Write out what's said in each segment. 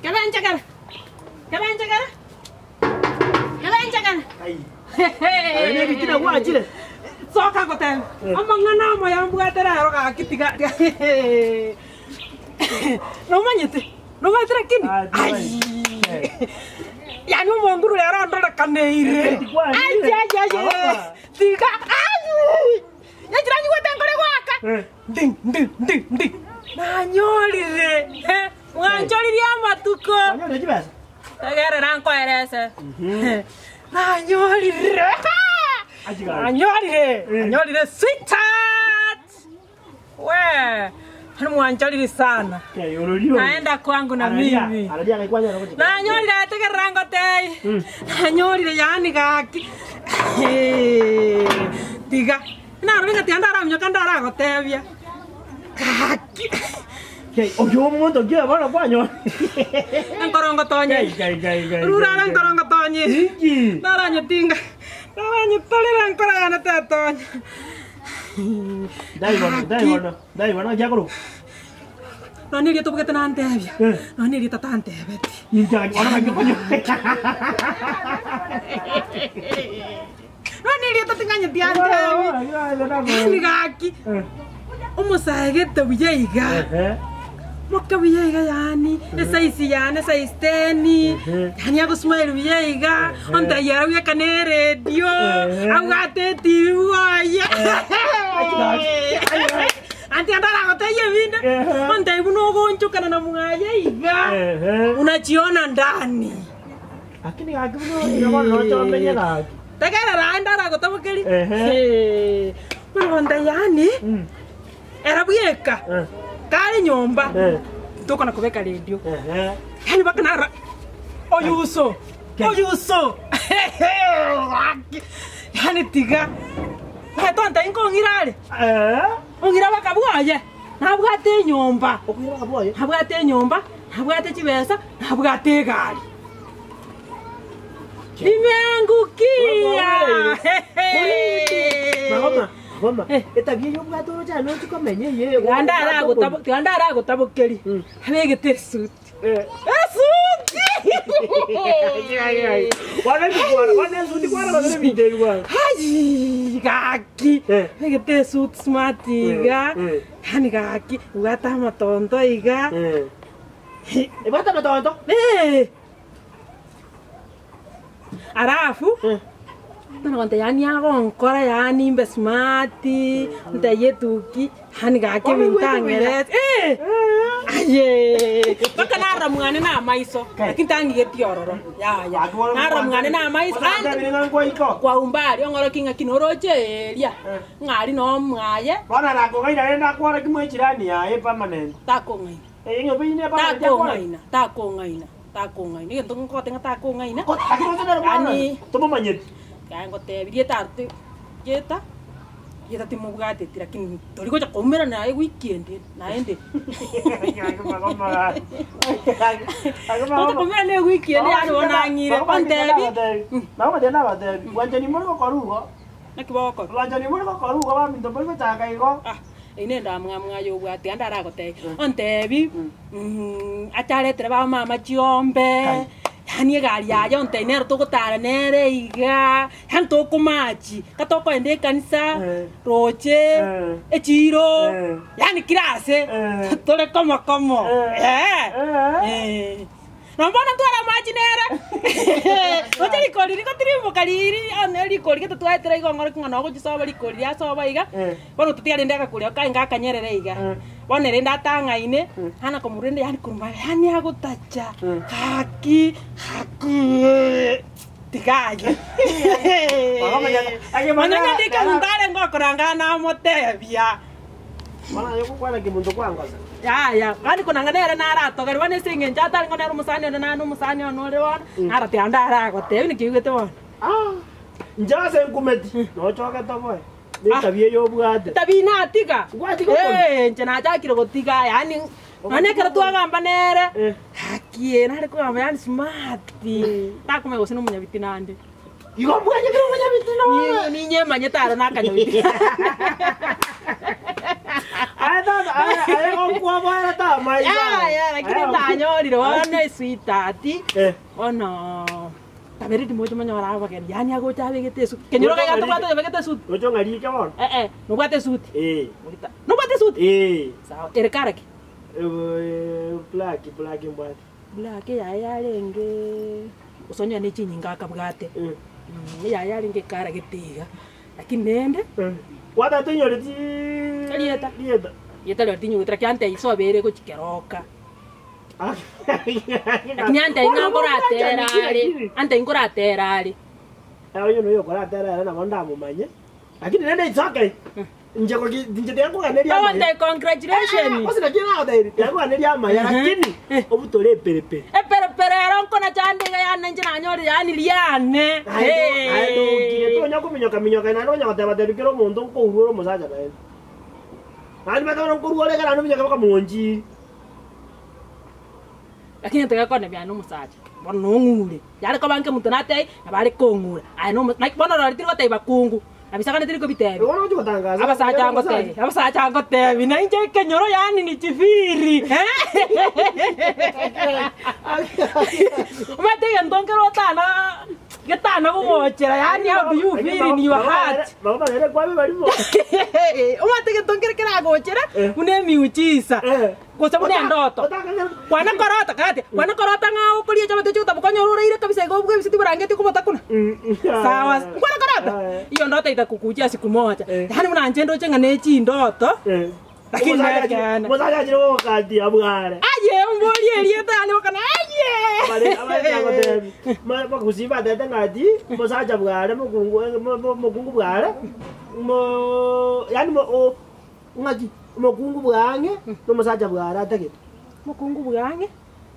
Kebencakan. Ini kita buat aja. Soka koten. Amang nama yang buat teror kaki tiga. Nomanya tuh. Nomor terakhir. Ya nu mau guru lera orang rekan deh. Aja. Tiga. Ya jangan juga tengkore waka. Ding. Nanyoli re. Ngancoli dia matuko. Nanyoli aja bas. Tegere rangko erese. Nanyoli re. Nanyoli re sweet touch. Weh. Hanuancoli di sana. Naenda kwangu na mimi. Nanyoli re tegere rango tei. Nanyoli re yani kaki. Tiga. Nah, orang ngerti antara menyokan darah kau tebia. Kaki. Ojo mau tuh dia mana banyak. Nang korong kotonya. Rura nang korong kotonya. Darahnya tinggal. Darahnya toli nang korong anak tatonya. Dai mana jago. Nani dia tuh pakai tenan tebia. Nani dia tatan tebet. Jangan orang lagi punya. Nani dia tuh tengahnya tiada. Ini kaki. Umusahege tuh bijaiga. Maka bijaiga yani. Esaisi yani, esaisteni. Yani aku smile bijaiga. Onta ya uya kane radio. Aku ate TV waya. Anti antara aku tanya bina. Onta ibu nogo unjuk karena namungaya iga. Unajiona ndani. Akini aku mau nonton menyerah. Tegara randa rago tamu kali. Mana yani? Era buyeka. Kali nyomba. Toko na kubeka radio. Yani bakanara. Oyuso. Yani tiga. Heto anta inko ngirale. Ongira bakabuaje. Nabwate nyomba. Ongira bakabuaje. Nabwate nyomba. Nabwate chibesa. Nabwate gari. Nimeangukia. Mama. Tabia yo bwato roja no tukomenye ye. Gandara gutabukeri. Habege tesuti. Suti. Wana suti kwara bazere bidegwa. Haji kaki. Habege tesuti smartiga. Hani kaki ugata matonto iga. Bata matonto. Arafu. Tana wante yani agonkora yani imbesmati ntayetuki hani gake bintangere aye baka nara mwana na maiso lakini tangi getiororo ya nara mwana na maiso kwa umbali ongoro kinga kinoroje eria ngari no mwaye bana nako ngaina enda kwara kimwe jirani ya permanent tako ngaina ingo bine bana tako ngaina ni ntung ko tenga tako ngaina ani tomo manyet kaya ngote bidieta yeta timubwate lakini toliko cha komera na weekend naende komera na weekend yani wanangire ontebi mama tena bade wanjani moro korugo nakiboko wanjani moro korugo ba minto bego taka iko ine ndamwa yo bwate andara gote ontebi atare treba mama chiombe hani gari yaje onte nero to gutara nere iga han to kumachi katoko ende kanisa roche echiro yani kirase tole como Nombona tu ara machi nere. Ocha likori liko tirimo kaliri ane likori ketu tuaitera igo ngoro kingano go jisoba likori ya soba iga. Bono tutiare ndeka kuria ka inga kanyerere iga. Bono renda tanga ine hana komurende yani kuruma yani agutacha kaki haku tikaje. Manya ndika mundare ngokoranga na motebia. Mana yoko kwana kimuntu kwanga. Ya, kani kuna nganera na rato gari wane singe njata ngonera musani na no musani no lewa ara te andara ko te ni kiwete won njase nkumeti no choka to boy ni tabie yo bwate tabina tika gwati ko njana ja kiro gotika yani ane kara tu agamba nere hakie na ko amba yani smart ta kuma gosino munya bitinande igo bwaje kiro munya bitino ni nyema nyetara na kanyo biti aya kwa bwana ta mai. Ya, lakini ndanyori wana sweetheart. Ono. Taberi ndimoje manyora aba ken. Yani agocha abegete su. Kenyoro ga gato gato abegete su. Ojo ngari ke bon. No bate su. No bate su. Sawa. Erekaraki. Black mbwa. Black ya lenge. Usonya ni chinyinga kabwate. Ya lenge kara gitiga. Lakini nende. Wada tinyore ti. Lieta. Yeta lo tinyo tra kyante iso bere ko chikeroka. Lakini ante ingora terali. Ayo no yo kora terali na bonda mumanye. Lakini nende itsoke. Nje ko nje yangu kaneria. Awante congratulations. Kosi na kina odairi. Yangu kaneria maya lakini obutole perepe. Perepe ronko na chande ga yana nje na nyori yani liane. Ayo kire to nyako minyoka na no nyaka tebate bikiro muntu ko ururo musaja na. Ani bata ko ururo ga no minyoka kamonji. Lakini tegakone bya no musaja. Bono ngure. Yale ko banke muntu nate abale ko ngure. Ai no bono ro tiri ko tei bakungu. Abisaka tiri ko bitebi. Wono uko tangaza. Abasacha ngotebi. Na inje kenyoro yani ni chifiri. Umate ndongero tana. Getana kumochera yani how do you feel in your heart? Baba nere kwa bali mo. Umate ndongero kira gochera une miuchisa. Kwa sababu ni ndoto. Kwana korota kati. Kwana korota ngao kulia chama techo utabukanyorora ile kabisa iko bwe bisiti burangeti kubota kuna. Sawa. Kwana korota. Hiyo ndoto itakukujia siku moja. Yani mnanje ndo chenga nechi ndoto. Lakini nakana. Musaja jiro kati abugare. Aye mboli elieta ani wakana aye. Bale abatebi. Ma kusiba dada ngadi musaja abugare mukungu bugare. Yani mo ngadi mukungu bwange no musaja bugare atake. Mukungu bwange?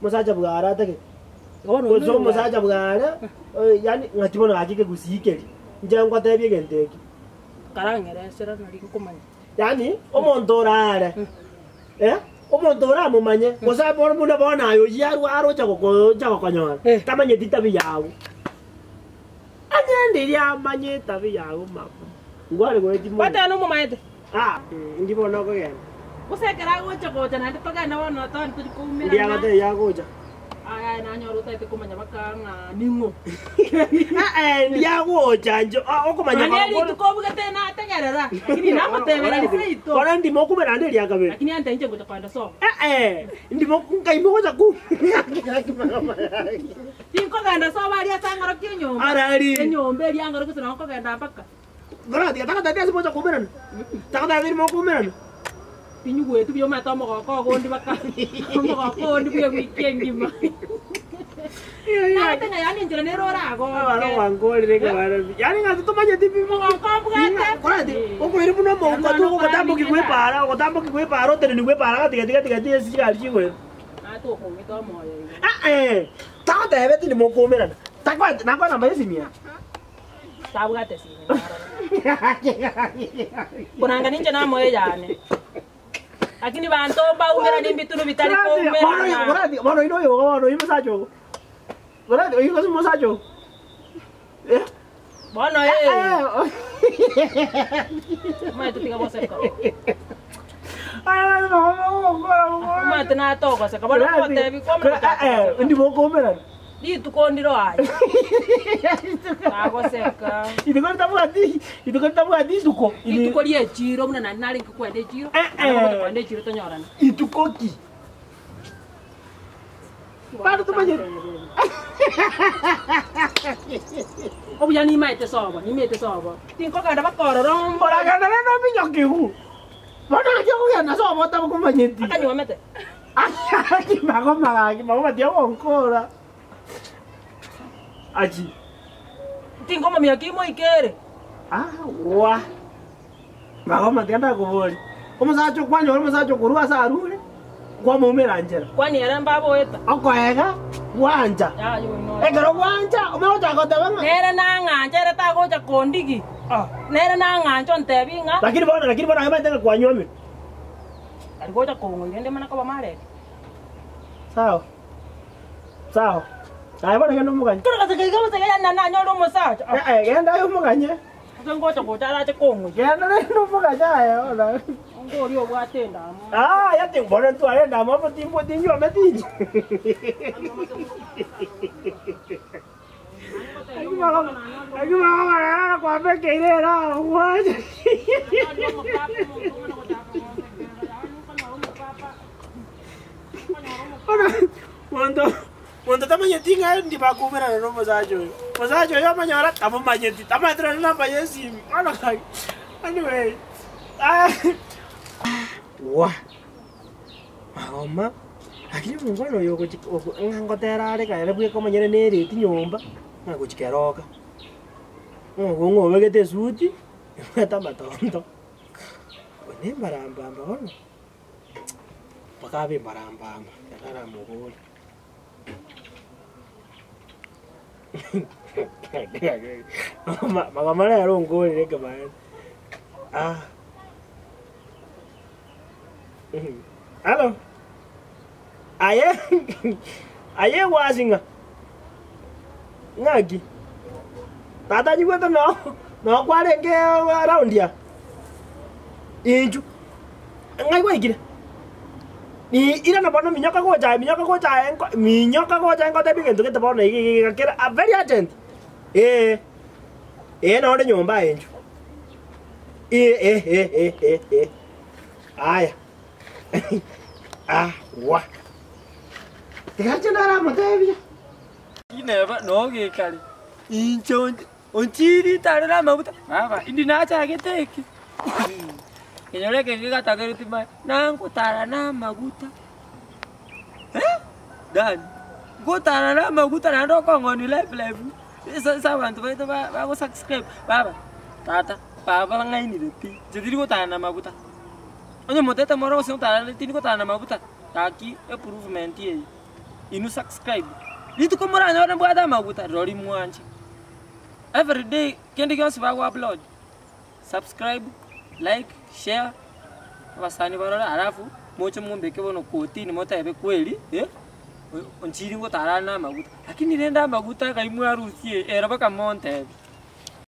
Musaja bugare atake. Ko musaja bugare yani ngati bona akike kusikeli. Njangwa tebi gendeki. Karangere sera nari kumanya. Yani omuntu orare omuntu oramumanye kosa bono muna bona ayo yaru arocha kokonyora tamanye titabi yawo anyende ria manye tabi yawo mama ngware gweti mo bata no mumaete ndi bona ko gena kusekera gocha na nditoka na wono to ntu kumira ndi agate ya gocha aya na nyoro taite kumanya bakanga ningo ndi agocha njo okumanya ko ndi ko bugate na tegerera lakini nako tebera ni seito kora ndi mokumera ndi ria kabe lakini ante nje gocha kwanda so ndi mokunga imogocha ku tinko ganda so bali asangaro kinyomba arari nyombe ri angaro kusina ko ganda paka bora dia taka tadi asimocha kumera taka tadi mokumera Pinyu gue itu biar mata mau kok ndi bakal mau kok ndi biar weekend gimana? Iya. Tapi nggak yani jalan erora kok. Orang wangkol ini kemarin. Yani nggak tuh aja TV mau kok bukan? Kurang di. Kok ini pun mau kok tambah gue parah, kok tambah gue parah, terus gue parah tiga sih kali gue. Ah tuh kok itu mau ya. Tahu deh betul di mau komeran. Tak kuat, nak namanya sih Mia. Tahu gak sih? Kurang kan ini cina mau ya jane. Lakini bantu ba umera nimbitu no bitari ko umera. Mano ino masajo. Berarti iyo kasi masajo. Bono Mai tu tiga bose ko. Mai tena to ko sa kabalo ko te bi ko Ndi mo ko umera. Di tu ko ndiro ai. Tago seka. Itu kan tamu adi suko. Itu ko dia jiro muna nari ko kwende jiro. Ko kwende jiro to nyorana. Itu koki. Paano to banyo? O ya ni mai te sobo. Tin ko kada bakoro ron. Ora gana na no minyoki hu. Mana aja ko ya na sobo ta ko manyenti. Akanyo mete. Aki mago matia onkora. Aji. Tingo mami akimo ikere. Wah. Mago matianda kubori. Como sacho kwanyo, como sacho kurua sarure. Kwa mumera njera. Kwani era mbabo eta. Okoega wanja. Ya yo no. Egero wanja, umeoja ko tabanga. Nere na nganja era ta goja kondigi. Nere na nganja ntebinga. Lakini bona kama tena kwa nyomi. Aligoja kongo ngende mana ko bamare. Sawa. Saya bona ngendo muganye. Kero kaza kama sega na nyoro mosacha. Genda yo muganye. Ngoja ngotara chekongwe. Genda no boka jaya ona. Ngori obwatenda. Ya te mbona tu arenda mama timbo tinyo metinji. Aku mau marah kwa peke ile na uwaje. Wanda tamanya tinga ndi bakumera no mozajo. Mozajo yo manyora tamo manyeti. Tama tra na bayesi. Ana kai. Anyway. Wah. Mama. Lakini mungano yo ngotera ale kaele bwe koma nyere nere ti nyomba. Na kuchikeroka. Ngo wegete suti. Tama tonto. One marambamba ono. Pakabe marambamba. Yara mugoli. Makamana yaro ngoli reka man. Hello. Aye wasinga. Ngaki. Tata juga to no kware nge around ya. Inju. Ngai kwa ikire. Ni ira na bono minyoka ko ja enko te bigento kete bono ikira a very urgent. No de nyomba enju. Aya. Wa. Tigaje ndara motebia. Ineva no ge kali. Incho onchiri tarara mabuta. Baba, indi na cha geteki. Kenyole ke gata geruti mai. Nangu tarana maguta. Dan. Go tarana maguta na ndo ko ngoni live. Sa bantu ba go subscribe. Baba. Tata, baba ngai ni deti. Jadi go tarana maguta. Onye moteta moro se tarana tini go tarana maguta. Taki improvement ye. Inu subscribe. Litu ko mora nyora mbada maguta rori muanchi. Every day kendi kama sibago upload. Subscribe, like, share. Wasani barora alafu mocho mumbeke bono koti ni mota ebe kweli, onchiri ngo tarana maguta. Lakini nenda maguta kaimu harusi era baka monte.